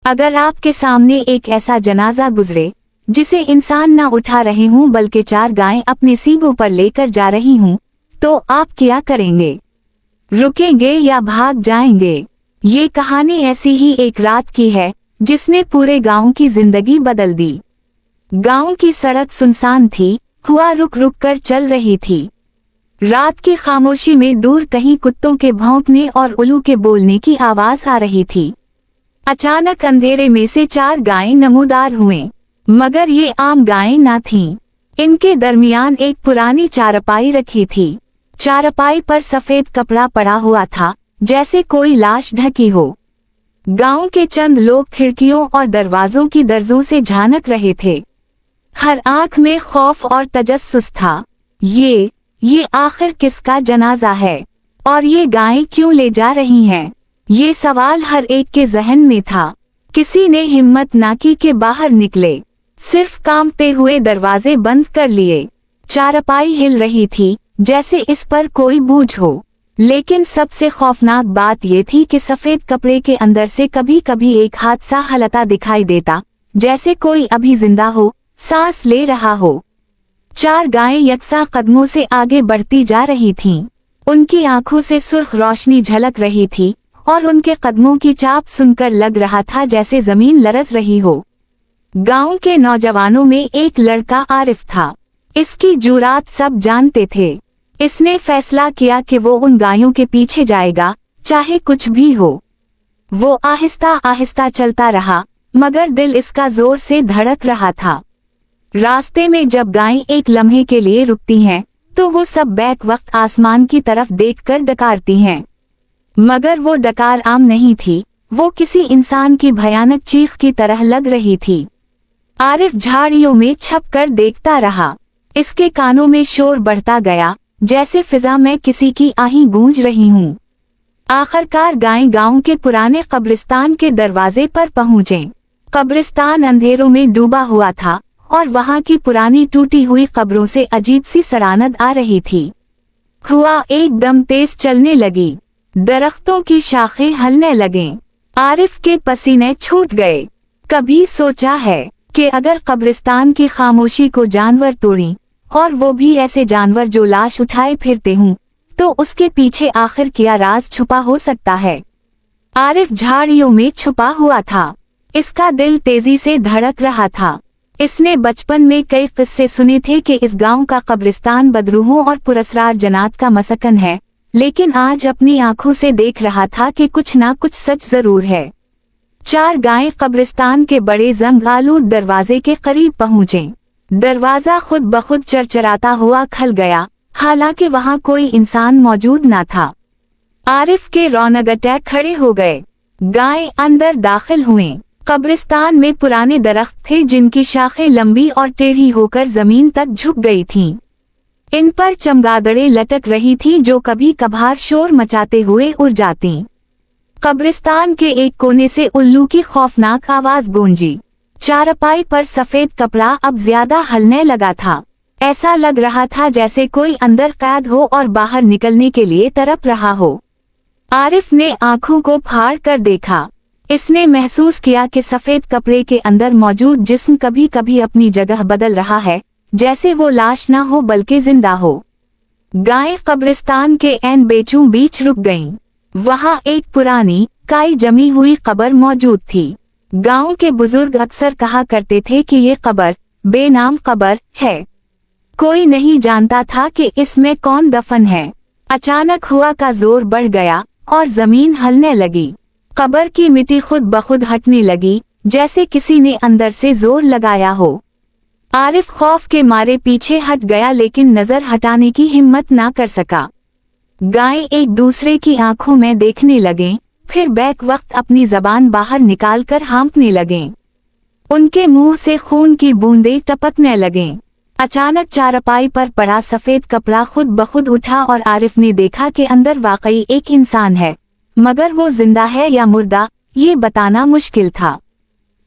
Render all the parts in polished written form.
अगर आपके सामने एक ऐसा जनाजा गुजरे जिसे इंसान ना उठा रहे हों बल्कि 4 गायें अपने सींगों पर लेकर जा रही हों, तो आप क्या करेंगे? रुकेंगे या भाग जाएंगे? ये कहानी ऐसी ही एक रात की है जिसने पूरे गांव की जिंदगी बदल दी। गांव की सड़क सुनसान थी, हवा रुक रुक कर चल रही थी। रात की खामोशी में दूर कहीं कुत्तों के भौंकने और उल्लू के बोलने की आवाज आ रही थी। अचानक अंधेरे में से 4 गायें नमूदार हुए, मगर ये आम गायें ना थीं। इनके दरमियान एक पुरानी चारपाई रखी थी। चारपाई पर सफेद कपड़ा पड़ा हुआ था, जैसे कोई लाश ढकी हो। गांव के चंद लोग खिड़कियों और दरवाजों की दर्जों से झांक रहे थे। हर आंख में खौफ और तजस्सुस था। ये आखिर किसका जनाजा है और ये गायें क्यों ले जा रही हैं? ये सवाल हर एक के जहन में था। किसी ने हिम्मत ना की कि बाहर निकले, सिर्फ कांपते हुए दरवाजे बंद कर लिए। चारपाई हिल रही थी जैसे इस पर कोई बोझ हो, लेकिन सबसे खौफनाक बात ये थी कि सफेद कपड़े के अंदर से कभी कभी एक हाथ सा हलता दिखाई देता, जैसे कोई अभी जिंदा हो, सांस ले रहा हो। 4 गायें यकसा कदमों से आगे बढ़ती जा रही थीं। उनकी आंखों से सुर्ख रोशनी झलक रही थी और उनके कदमों की चाप सुनकर लग रहा था जैसे जमीन लरज रही हो। गांव के नौजवानों में एक लड़का आरिफ था। इसकी जुरात सब जानते थे। इसने फैसला किया कि वो उन गायों के पीछे जाएगा, चाहे कुछ भी हो। वो आहिस्ता आहिस्ता चलता रहा, मगर दिल इसका जोर से धड़क रहा था। रास्ते में जब गायें एक लम्हे के लिए रुकती हैं, तो वो सब बैक वक्त आसमान की तरफ देखकर डकारती हैं। मगर वो डकार आम नहीं थी, वो किसी इंसान की भयानक चीख की तरह लग रही थी। आरिफ झाड़ियों में छपकर देखता रहा। इसके कानों में शोर बढ़ता गया, जैसे फिजा में किसी की आही गूंज रही हूँ। आखिरकार गायें गांव के पुराने कब्रिस्तान के दरवाजे पर पहुँचे। कब्रिस्तान अंधेरों में डूबा हुआ था और वहाँ की पुरानी टूटी हुई कब्रों से अजीब सी सड़ानत आ रही थी। हवा एकदम तेज चलने लगी, दरख्तों की शाखें हलने लगें। आरिफ के पसीने छूट गए। कभी सोचा है कि अगर कब्रिस्तान की खामोशी को जानवर तोड़ी, और वो भी ऐसे जानवर जो लाश उठाए फिरते हों, तो उसके पीछे आखिर क्या राज छुपा हो सकता है? आरिफ झाड़ियों में छुपा हुआ था। इसका दिल तेजी से धड़क रहा था। इसने बचपन में कई किस्से सुने थे कि इस गांव का कब्रिस्तान बदरूहों और पुरस्रार जन्नात का मसकन है, लेकिन आज अपनी आंखों से देख रहा था कि कुछ ना कुछ सच जरूर है। 4 गायें कब्रिस्तान के बड़े जंग-आलूद दरवाजे के करीब पहुँचे। दरवाजा खुद ब खुद चरचराता हुआ खल गया, हालांकि वहाँ कोई इंसान मौजूद न था। आरिफ के रौनगटे खड़े हो गए। गायें अंदर दाखिल हुए। कब्रिस्तान में पुराने दरख्त थे जिनकी शाखें लंबी और टेढ़ी होकर जमीन तक झुक गई थीं। इन पर चमगादड़ें लटक रही थीं जो कभी कभार शोर मचाते हुए उड़ जातीं। कब्रिस्तान के एक कोने से उल्लू की खौफनाक आवाज गूंजी। चारपाई पर सफेद कपड़ा अब ज्यादा हलने लगा था। ऐसा लग रहा था जैसे कोई अंदर कैद हो और बाहर निकलने के लिए तड़प रहा हो। आरिफ ने आंखों को फाड़ कर देखा। इसने महसूस किया कि सफेद कपड़े के अंदर मौजूद जिस्म कभी कभी अपनी जगह बदल रहा है, जैसे वो लाश ना हो बल्कि जिंदा हो। गायें कब्रिस्तान के ऐन बीचों बीच रुक गईं। वहाँ एक पुरानी काई जमी हुई कब्र मौजूद थी। गांव के बुजुर्ग अक्सर कहा करते थे कि ये कब्र बेनाम कब्र है। कोई नहीं जानता था कि इसमें कौन दफन है। अचानक हवा का जोर बढ़ गया और जमीन हलने लगी। कब्र की मिट्टी खुद ब खुद हटने लगी, जैसे किसी ने अंदर से जोर लगाया हो। आरिफ खौफ के मारे पीछे हट गया, लेकिन नजर हटाने की हिम्मत ना कर सका। गायें एक दूसरे की आंखों में देखने लगें, फिर बैक वक्त अपनी जबान बाहर निकालकर हाँफने लगें। उनके मुंह से खून की बूंदें टपकने लगें। अचानक चारपाई पर पड़ा सफेद कपड़ा खुद ब खुद उठा और आरिफ ने देखा कि अंदर वाकई एक इंसान है, मगर वो जिंदा है या मुर्दा, ये बताना मुश्किल था।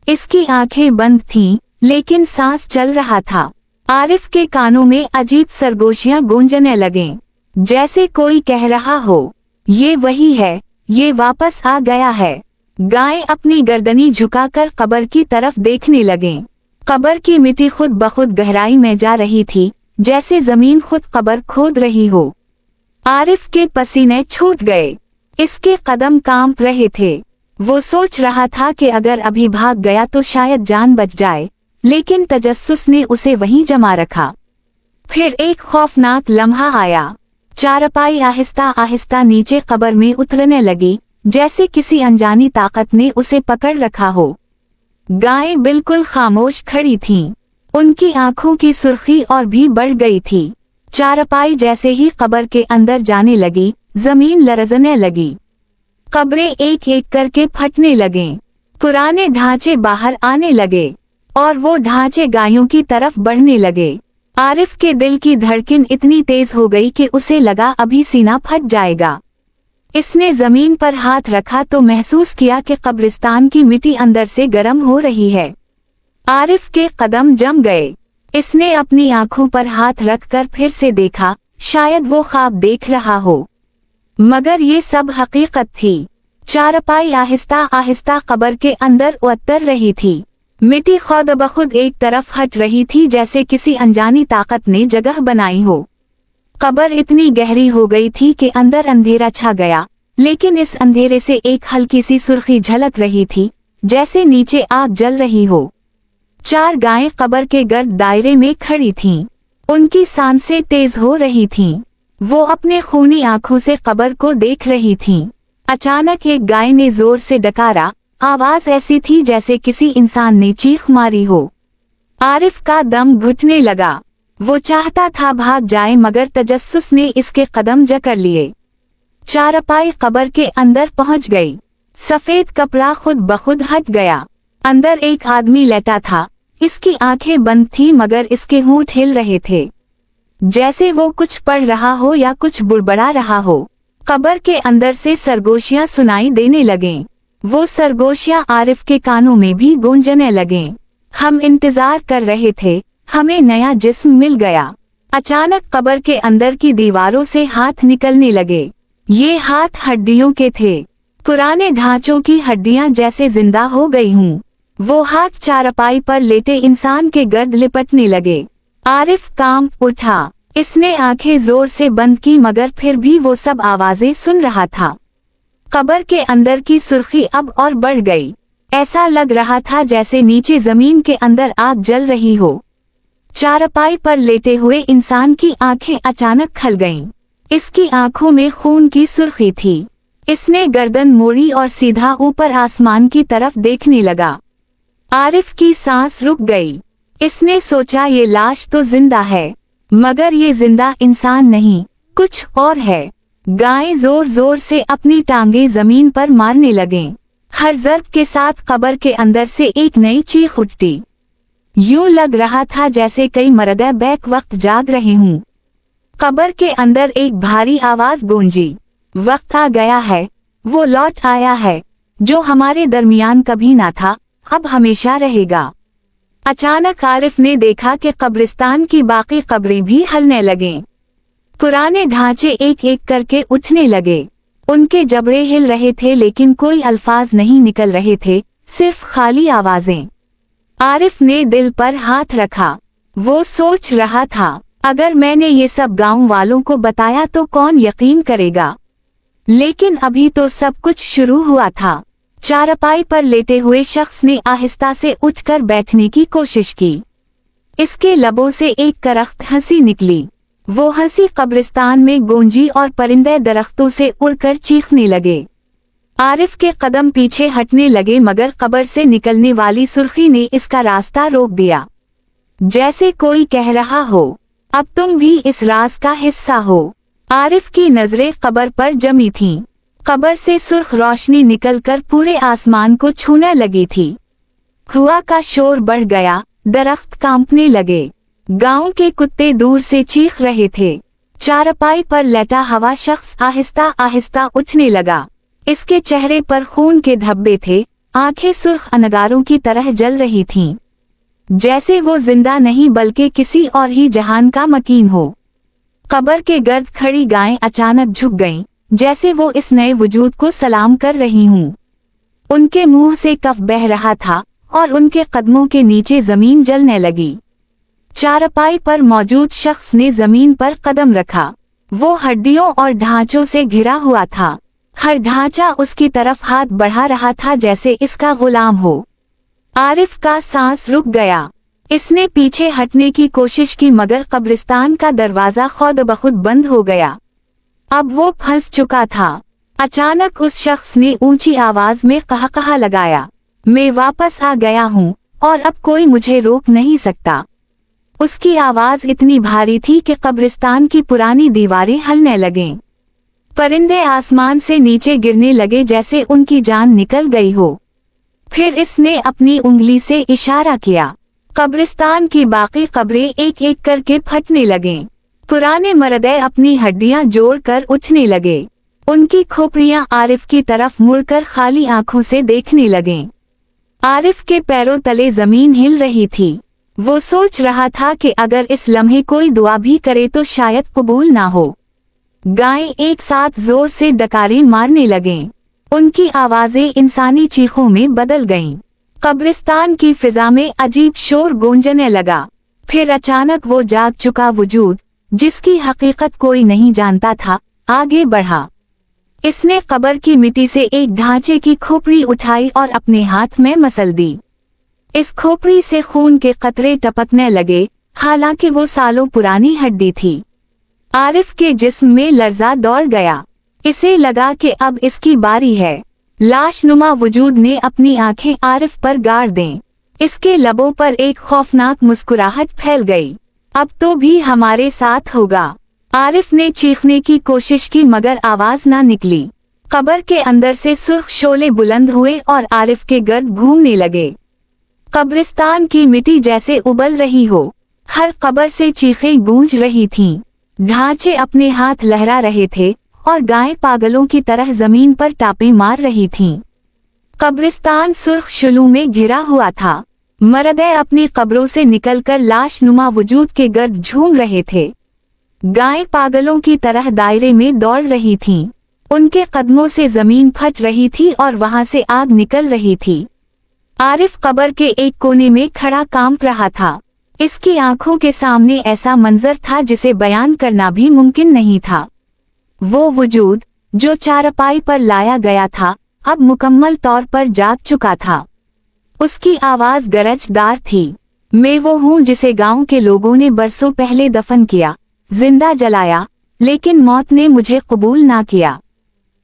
इसकी आंखें बंद थीं, लेकिन सांस चल रहा था। आरिफ के कानों में अजीब सरगोशियां गूंजने लगें, जैसे कोई कह रहा हो, ये वही है, ये वापस आ गया है। गायें अपनी गर्दनी झुकाकर कब्र की तरफ देखने लगें। कब्र की मिट्टी खुद बखुद गहराई में जा रही थी, जैसे जमीन खुद कब्र खोद रही हो। आरिफ के पसीने छूट गए, इसके कदम कांप रहे थे। वो सोच रहा था कि अगर अभी भाग गया तो शायद जान बच जाए, लेकिन तजस्सुस ने उसे वहीं जमा रखा। फिर एक खौफनाक लम्हा आया। चारपाई आहिस्ता आहिस्ता नीचे कब्र में उतरने लगी, जैसे किसी अनजानी ताकत ने उसे पकड़ रखा हो। गायें बिल्कुल खामोश खड़ी थीं। उनकी आंखों की सुर्खी और भी बढ़ गई थी। चारपाई जैसे ही कब्र के अंदर जाने लगी, जमीन लरजने लगी। कब्रें एक एक करके फटने लगें। पुराने ढांचे बाहर आने लगे और वो ढांचे गायों की तरफ बढ़ने लगे। आरिफ के दिल की धड़कन इतनी तेज हो गई कि उसे लगा अभी सीना फट जाएगा। इसने जमीन पर हाथ रखा तो महसूस किया कि कब्रिस्तान की मिट्टी अंदर से गर्म हो रही है। आरिफ के कदम जम गए। इसने अपनी आंखों पर हाथ रखकर फिर से देखा, शायद वो ख्वाब देख रहा हो, मगर ये सब हकीकत थी। चारपाई आहिस्ता आहिस्ता कब्र के अंदर उतर रही थी। मिट्टी खुद ब खुद एक तरफ हट रही थी, जैसे किसी अनजानी ताकत ने जगह बनाई हो। कब्र इतनी गहरी हो गई थी कि अंदर अंधेरा छा गया, लेकिन इस अंधेरे से एक हल्की सी सुर्खी झलक रही थी, जैसे नीचे आग जल रही हो। 4 गायें कब्र के गर्द दायरे में खड़ी थीं। उनकी सांसें तेज हो रही थीं। वो अपने खूनी आंखों से कब्र को देख रही थीं। अचानक एक गाय ने जोर से डकारा। आवाज ऐसी थी जैसे किसी इंसान ने चीख मारी हो। आरिफ का दम घुटने लगा। वो चाहता था भाग जाए, मगर तजस्सुस ने इसके कदम जकड़ लिए। चारपाई कब्र के अंदर पहुंच गई। सफेद कपड़ा खुद बखुद हट गया। अंदर एक आदमी लेटा था। इसकी आंखें बंद थी, मगर इसके होंठ हिल रहे थे, जैसे वो कुछ पढ़ रहा हो या कुछ बुड़बड़ा रहा हो। कब्र के अंदर से सरगोशियां सुनाई देने लगें। वो सरगोशियां आरिफ के कानों में भी गूंजने लगें। हम इंतजार कर रहे थे, हमें नया जिस्म मिल गया। अचानक कब्र के अंदर की दीवारों से हाथ निकलने लगे। ये हाथ हड्डियों के थे। पुराने ढांचों की हड्डियां जैसे जिंदा हो गई हूँ। वो हाथ चारपाई पर लेटे इंसान के गर्द लिपटने लगे। आरिफ कांप उठा। इसने आंखें जोर से बंद की, मगर फिर भी वो सब आवाजें सुन रहा था। कब्र के अंदर की सुर्खी अब और बढ़ गई। ऐसा लग रहा था जैसे नीचे जमीन के अंदर आग जल रही हो। चारपाई पर लेटे हुए इंसान की आंखें अचानक खल गईं। इसकी आंखों में खून की सुर्खी थी। इसने गर्दन मोड़ी और सीधा ऊपर आसमान की तरफ देखने लगा। आरिफ की सांस रुक गई। इसने सोचा ये लाश तो जिंदा है, मगर ये जिंदा इंसान नहीं, कुछ और है। गायें जोर जोर से अपनी टांगे जमीन पर मारने लगें। हर ज़र्ब के साथ कब्र के अंदर से एक नई चीख उठती। यूं लग रहा था जैसे कई मर्दे बैक वक्त जाग रहे हूँ। कब्र के अंदर एक भारी आवाज गूंजी। वक्त आ गया है, वो लौट आया है, जो हमारे दरमियान कभी ना था, अब हमेशा रहेगा। अचानक आरिफ ने देखा कि कब्रिस्तान की बाकी कब्रें भी हिलने लगें। पुराने ढांचे एक एक करके उठने लगे। उनके जबड़े हिल रहे थे, लेकिन कोई अल्फाज नहीं निकल रहे थे, सिर्फ खाली आवाजें। आरिफ ने दिल पर हाथ रखा। वो सोच रहा था, अगर मैंने ये सब गांव वालों को बताया तो कौन यकीन करेगा। लेकिन अभी तो सब कुछ शुरू हुआ था। चारपाई पर लेटे हुए शख्स ने आहिस्ता से उठकर बैठने की कोशिश की। इसके लबों से एक करख्त हंसी निकली। वो हंसी कब्रिस्तान में गूंजी और परिंदे दरख्तों से उड़कर चीखने लगे। आरिफ के कदम पीछे हटने लगे, मगर कब्र से निकलने वाली सुर्खी ने इसका रास्ता रोक दिया। जैसे कोई कह रहा हो, अब तुम भी इस राज का हिस्सा हो। आरिफ की नजरें कब्र पर जमी थीं। कब्र से सुर्ख रोशनी निकलकर पूरे आसमान को छूने लगी थी। हवा का शोर बढ़ गया, दरख्त कांपने लगे। गांव के कुत्ते दूर से चीख रहे थे। चारपाई पर लेटा हवा शख्स आहिस्ता आहिस्ता उठने लगा। इसके चेहरे पर खून के धब्बे थे, आंखें सुर्ख अंगारों की तरह जल रही थीं, जैसे वो जिंदा नहीं बल्कि किसी और ही जहान का मकीन हो। कब्र के गर्द खड़ी गायें अचानक झुक गईं, जैसे वो इस नए वजूद को सलाम कर रही हूँ। उनके मुंह से कफ बह रहा था और उनके कदमों के नीचे जमीन जलने लगी। चारपाई पर मौजूद शख्स ने जमीन पर कदम रखा। वो हड्डियों और ढांचों से घिरा हुआ था। हर ढांचा उसकी तरफ हाथ बढ़ा रहा था जैसे इसका गुलाम हो। आरिफ का सांस रुक गया। इसने पीछे हटने की कोशिश की मगर कब्रिस्तान का दरवाजा खुद ब खुद बंद हो गया। अब वो फंस चुका था। अचानक उस शख्स ने ऊंची आवाज में कहकहा लगाया, मैं वापस आ गया हूँ और अब कोई मुझे रोक नहीं सकता। उसकी आवाज इतनी भारी थी कि कब्रिस्तान की पुरानी दीवारें हिलने लगीं। परिंदे आसमान से नीचे गिरने लगे जैसे उनकी जान निकल गई हो। फिर इसने अपनी उंगली से इशारा किया। कब्रिस्तान की बाकी कब्रें एक एक करके फटने लगें। पुराने मरदे अपनी हड्डियां जोड़कर उठने लगे। उनकी खोपड़ियां आरिफ की तरफ मुड़कर खाली आंखों से देखने लगें। आरिफ के पैरों तले जमीन हिल रही थी। वो सोच रहा था कि अगर इस लम्हे कोई दुआ भी करे तो शायद कबूल ना हो। गायें एक साथ जोर से डकारें मारने लगें। उनकी आवाजें इंसानी चीखों में बदल गईं। कब्रिस्तान की फिजा में अजीब शोर गूंजने लगा। फिर अचानक वो जाग चुका वजूद, जिसकी हकीकत कोई नहीं जानता था, आगे बढ़ा। इसने कब्र की मिट्टी से एक ढांचे की खोपड़ी उठाई और अपने हाथ में मसल दी। इस खोपड़ी से खून के कतरे टपकने लगे, हालांकि वो सालों पुरानी हड्डी थी। आरिफ के जिस्म में लर्जा दौड़ गया। इसे लगा कि अब इसकी बारी है। लाशनुमा वजूद ने अपनी आंखें आरिफ पर गाड़ दें। इसके लबों पर एक खौफनाक मुस्कुराहट फैल गई। अब तो भी हमारे साथ होगा। आरिफ ने चीखने की कोशिश की मगर आवाज ना निकली। कब्र के अंदर से सुर्ख शोले बुलंद हुए और आरिफ के गर्द घूमने लगे। कब्रिस्तान की मिट्टी जैसे उबल रही हो। हर कब्र से चीखें गूंज रही थीं। ढांचे अपने हाथ लहरा रहे थे और गायें पागलों की तरह जमीन पर टापे मार रही थीं। कब्रिस्तान सुर्ख शुलू में घिरा हुआ था। मरदे अपनी कब्रों से निकलकर लाशनुमा वजूद के गर्द झूम रहे थे। गायें पागलों की तरह दायरे में दौड़ रही थीं। उनके कदमों से जमीन फट रही थी और वहां से आग निकल रही थी। आरिफ कब्र के एक कोने में खड़ा कांप रहा था। इसकी आंखों के सामने ऐसा मंजर था जिसे बयान करना भी मुमकिन नहीं था। वो वजूद जो चारपाई पर लाया गया था अब मुकम्मल तौर पर जाग चुका था। उसकी आवाज गरजदार थी, मैं वो हूँ जिसे गांव के लोगों ने बरसों पहले दफन किया, जिंदा जलाया, लेकिन मौत ने मुझे कबूल ना किया।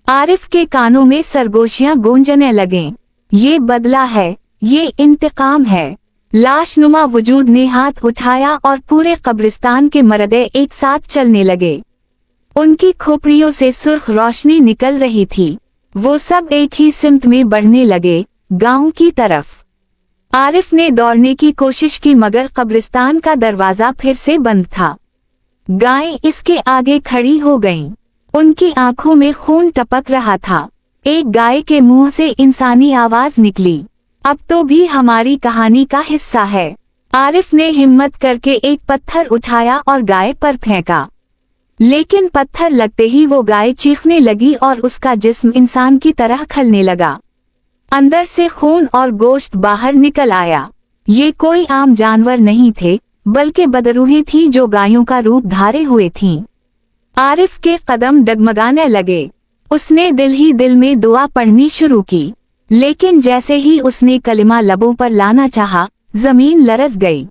आरिफ के कानों में सरगोशियां गूंजने लगें। ये बदला है, ये इंतकाम है। लाशनुमा वजूद ने हाथ उठाया और पूरे कब्रिस्तान के मरदे एक साथ चलने लगे। उनकी खोपड़ियों से सुर्ख रोशनी निकल रही थी। वो सब एक ही सिमत में बढ़ने लगे, गांव की तरफ। आरिफ ने दौड़ने की कोशिश की मगर कब्रिस्तान का दरवाजा फिर से बंद था। गायें इसके आगे खड़ी हो गईं। उनकी आंखों में खून टपक रहा था। एक गाय के मुंह से इंसानी आवाज निकली, अब तो भी हमारी कहानी का हिस्सा है। आरिफ ने हिम्मत करके एक पत्थर उठाया और गाय पर फेंका, लेकिन पत्थर लगते ही वो गाय चीखने लगी और उसका जिस्म इंसान की तरह खलने लगा। अंदर से खून और गोश्त बाहर निकल आया। ये कोई आम जानवर नहीं थे, बल्कि बदरूहें थीं जो गायों का रूप धारे हुए थीं। आरिफ के कदम डगमगाने लगे। उसने दिल ही दिल में दुआ पढ़नी शुरू की, लेकिन जैसे ही उसने कलिमा लबों पर लाना चाहा, जमीन लरज गई।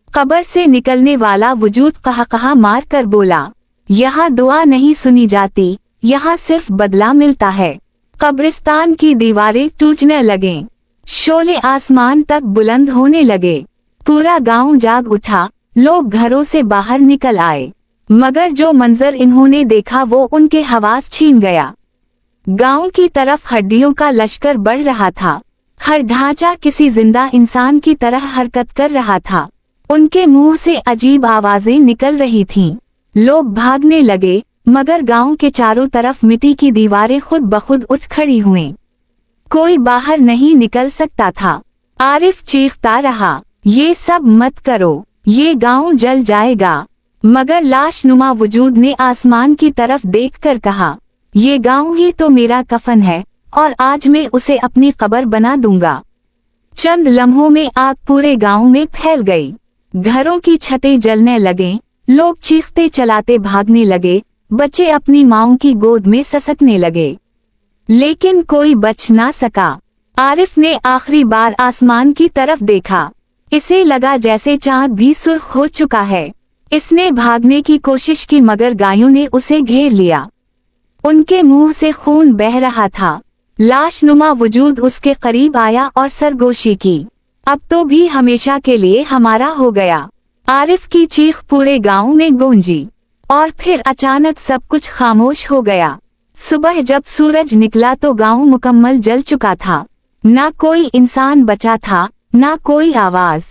कब्र से निकलने वाला वजूद कहकहा मार कर बोला, यहाँ दुआ नहीं सुनी जाती, यहाँ सिर्फ बदला मिलता है। कब्रिस्तान की दीवारें टूटने लगें। शोले आसमान तक बुलंद होने लगे। पूरा गांव जाग उठा। लोग घरों से बाहर निकल आए, मगर जो मंजर इन्होंने देखा वो उनके हवास छीन गया। गांव की तरफ हड्डियों का लश्कर बढ़ रहा था। हर ढांचा किसी जिंदा इंसान की तरह हरकत कर रहा था। उनके मुंह से अजीब आवाजें निकल रही थीं। लोग भागने लगे, मगर गांव के चारों तरफ मिट्टी की दीवारें खुद ब खुद उठ खड़ी हुईं। कोई बाहर नहीं निकल सकता था। आरिफ चीखता रहा, ये सब मत करो, ये गांव जल जाएगा। मगर लाशनुमा वजूद ने आसमान की तरफ देखकर कहा, ये गांव ही तो मेरा कफन है, और आज मैं उसे अपनी कब्र बना दूंगा। चंद लम्हों में आग पूरे गांव में फैल गई। घरों की छतें जलने लगे, लोग चीखते चलाते भागने लगे, बच्चे अपनी माँओं की गोद में ससकने लगे, लेकिन कोई बच ना सका। आरिफ ने आखिरी बार आसमान की तरफ देखा। इसे लगा जैसे चांद भी सुर्ख हो चुका है। इसने भागने की कोशिश की मगर गायों ने उसे घेर लिया। उनके मुंह से खून बह रहा था। लाशनुमा वजूद उसके करीब आया और सरगोशी की। अब तो भी हमेशा के लिए हमारा हो गया। आरिफ की चीख पूरे गांव में गूंजी और फिर अचानक सब कुछ खामोश हो गया। सुबह जब सूरज निकला तो गांव मुकम्मल जल चुका था। ना कोई इंसान बचा था, ना कोई आवाज,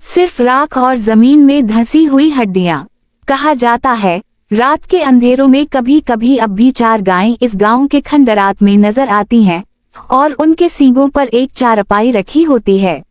सिर्फ राख और जमीन में धंसी हुई हड्डियां। कहा जाता है रात के अंधेरों में कभी कभी अब भी 4 गायें इस गांव के खंडरात में नजर आती हैं और उनके सींगों पर एक चारपाई रखी होती है।